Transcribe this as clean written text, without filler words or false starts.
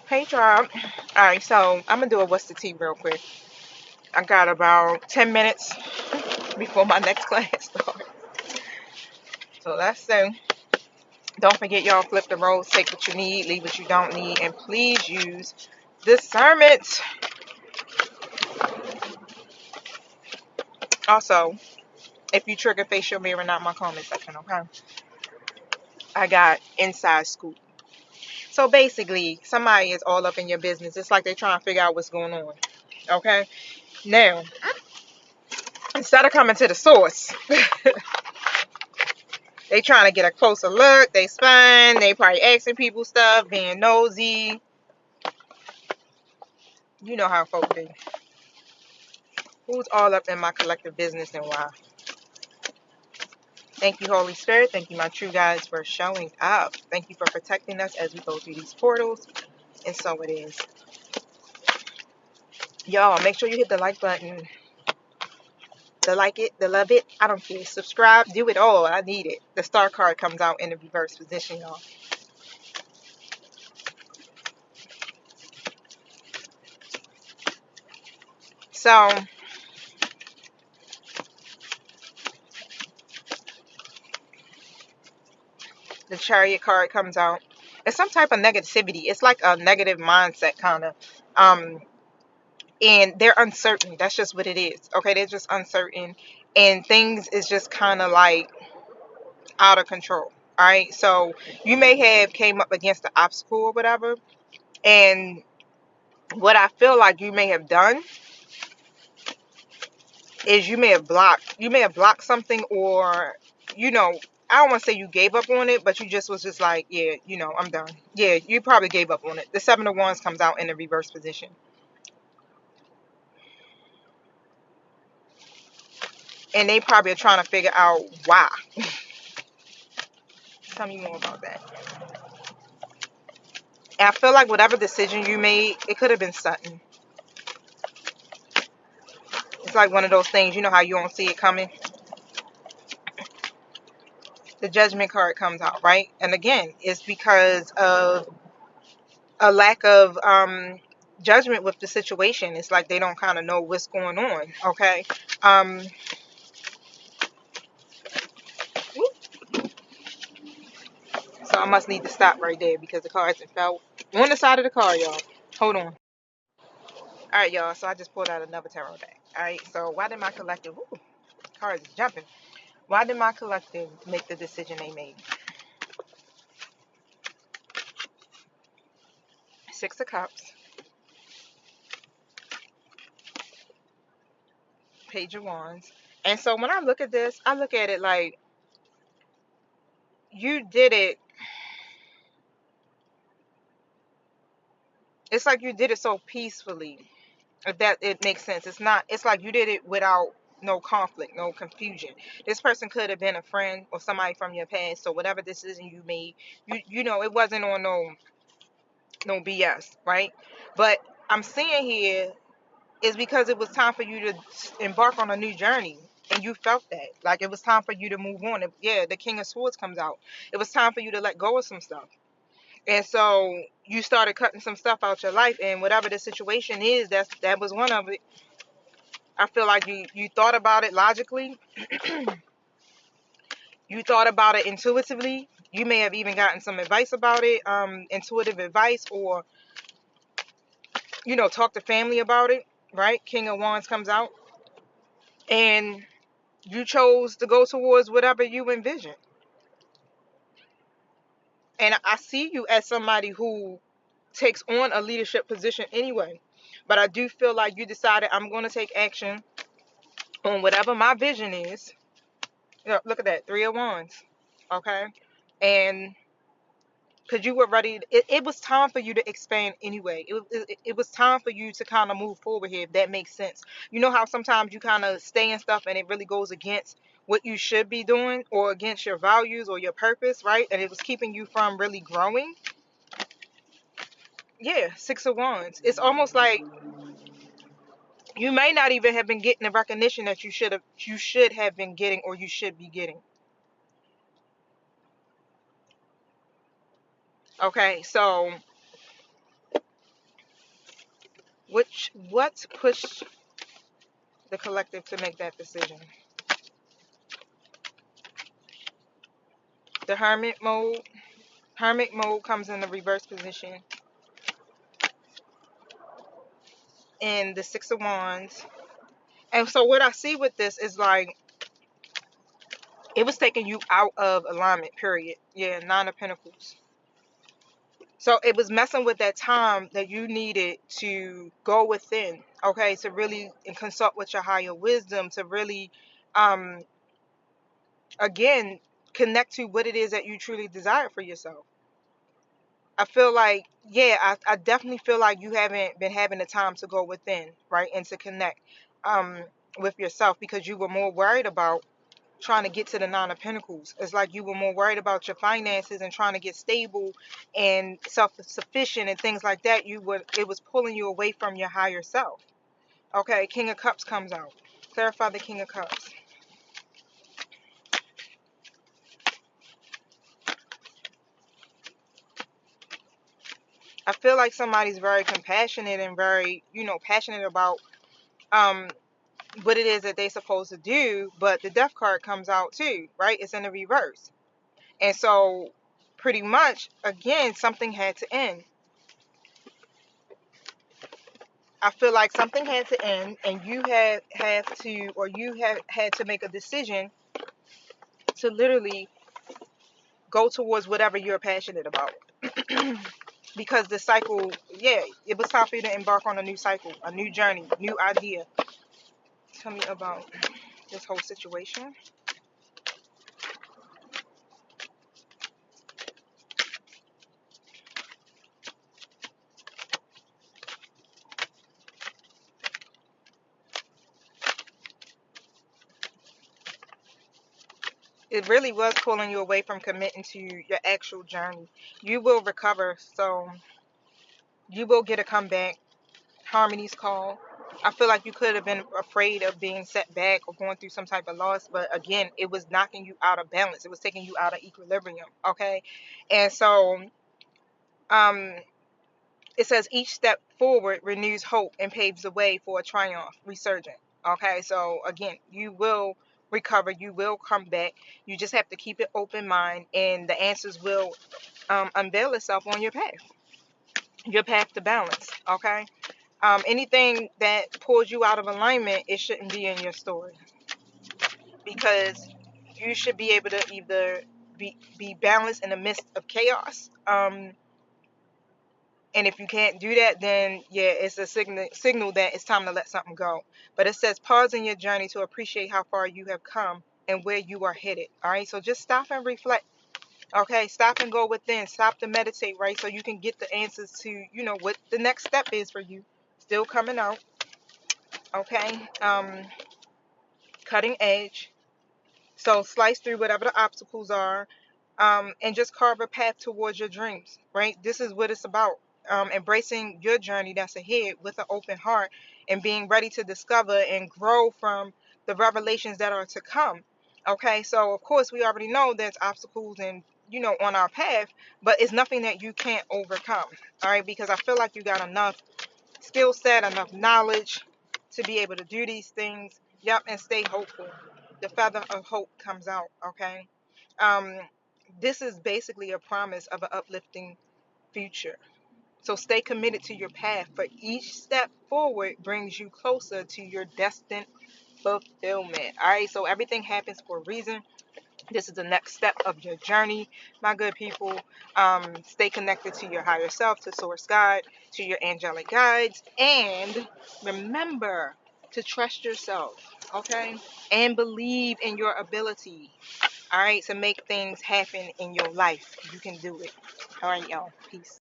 Hey, Rob. All right, so I'm gonna do a what's the tea real quick. I got about 10 minutes before my next class starts. So let's say, don't forget, y'all, flip the roles, take what you need, leave what you don't need, and please use discernment. Also, if you trigger facial mirror, not my comment section, okay? I got inside scoop. So basically, somebody is all up in your business. It's like they're trying to figure out what's going on, okay? Now, instead of coming to the source, they trying to get a closer look. They spying. They probably asking people stuff, being nosy. You know how folk do. Who's all up in my collective business and why? Thank you, Holy Spirit. Thank you, my true guides, for showing up. Thank you for protecting us as we go through these portals. And so it is. Y'all, make sure you hit the like button. The like it, the love it. I don't care. Subscribe. Do it all. I need it. The star card comes out in the reverse position, y'all. So, the chariot card comes out. It's some type of negativity. It's like a negative mindset, kind of. And they're uncertain. That's just what it is. Okay, they're just uncertain, and things is just kind of like out of control. All right, so you may have came up against the obstacle or whatever, and what I feel like you may have done is you may have blocked something, or you know, I don't want to say you gave up on it, but you just was just like, yeah, I'm done. Yeah, you probably gave up on it. The Seven of Wands comes out in the reverse position, and they probably are trying to figure out why. Tell me more about that. And I feel like whatever decision you made, it could have been sudden. It's like one of those things, you know how you don't see it coming? The Judgment card comes out, right? And again, it's because of a lack of judgment with the situation. It's like they don't kind of know what's going on, okay? Um, so I must need to stop right there because the cards fell on the side of the car, y'all. Hold on. All right, y'all. So I just pulled out another tarot deck. All right. So why did my collective? Ooh, cards is jumping. Why did my collective make the decision they made? Six of Cups, Page of Wands. And so when I look at this, I look at it like you did it. It's like you did it so peacefully. If that it makes sense. It's like you did it without no conflict, no confusion. This person could have been a friend or somebody from your past. So whatever decision you made, it wasn't on no BS, right? But I'm seeing here is because it was time for you to embark on a new journey. And you felt that. Like it was time for you to move on. Yeah, the King of Swords comes out. It was time for you to let go of some stuff. And so you started cutting some stuff out your life. And whatever the situation is, that was one of it. I feel like you thought about it logically. You thought about it intuitively. You may have even gotten some advice about it, intuitive advice, or talk to family about it, right? King of Wands comes out. And you chose to go towards whatever you envision. And I see you as somebody who takes on a leadership position anyway. But I do feel like you decided I'm going to take action on whatever my vision is. Look at that, Three of Wands. Okay. And because you were ready, it was time for you to expand anyway. It was time for you to kind of move forward here, if that makes sense. You know how sometimes you kind of stay in stuff and it really goes against what you should be doing or against your values or your purpose, right? And it was keeping you from really growing. Yeah, Six of Wands. It's almost like you may not even have been getting the recognition that you should have been getting, or you should be getting. Okay, so What pushed the collective to make that decision? The hermit mode. Hermit mode comes in the reverse position, in the Six of Wands. And so what I see with this is like it was taking you out of alignment, period. Yeah, Nine of Pentacles. So it was messing with that time that you needed to go within, okay, to really and consult with your higher wisdom, to really, um, again, connect to what it is that you truly desire for yourself. I feel like, yeah, I definitely feel like you haven't been having the time to go within, right, and to connect um, with yourself because you were more worried about trying to get to the Nine of Pentacles. It's like you were more worried about your finances and trying to get stable and self-sufficient and things like that. It was pulling you away from your higher self. Okay, King of Cups comes out. Clarify the King of Cups. I feel like somebody's very compassionate and very, passionate about um what it is that they're supposed to do, but the Death card comes out too, right? It's in the reverse. And so pretty much again something had to end. I feel like something had to end, and you have had to make a decision to literally go towards whatever you're passionate about. Because the cycle, yeah, it was time for you to embark on a new cycle, a new journey, new idea. Tell me about this whole situation. It really was pulling you away from committing to your actual journey. You will recover, so you will get a comeback. Harmony's call. I feel like you could have been afraid of being set back or going through some type of loss, but again, it was knocking you out of balance. It was taking you out of equilibrium. Okay, and so um, it says each step forward renews hope and paves the way for a triumph, resurgent. Okay, so again, you will recover. You will come back. You just have to keep an open mind, and the answers will unveil itself on your path to balance. Okay. Anything that pulls you out of alignment, it shouldn't be in your story because you should be able to either be balanced in the midst of chaos. And if you can't do that, then yeah, it's a signal that it's time to let something go. But it says pause in your journey to appreciate how far you have come and where you are headed. All right, so just stop and reflect. Okay, stop and go within. Stop to meditate, right? So you can get the answers to what the next step is for you. Still coming out. Okay. Cutting edge. So slice through whatever the obstacles are, and just carve a path towards your dreams, right? This is what it's about. Embracing your journey that's ahead with an open heart and being ready to discover and grow from the revelations that are to come. Okay, so of course we already know there's obstacles and on our path, but it's nothing that you can't overcome. All right, because I feel like you got enough skill set, enough knowledge to be able to do these things. Yep, and stay hopeful. The feather of hope comes out, okay? Um, this is basically a promise of an uplifting future. So stay committed to your path, for each step forward brings you closer to your destined fulfillment. All right, so everything happens for a reason. This is the next step of your journey, my good people. Stay connected to your higher self, to Source God, to your angelic guides, and remember to trust yourself, okay? And believe in your ability, all right, to make things happen in your life. You can do it. All right, y'all. Peace.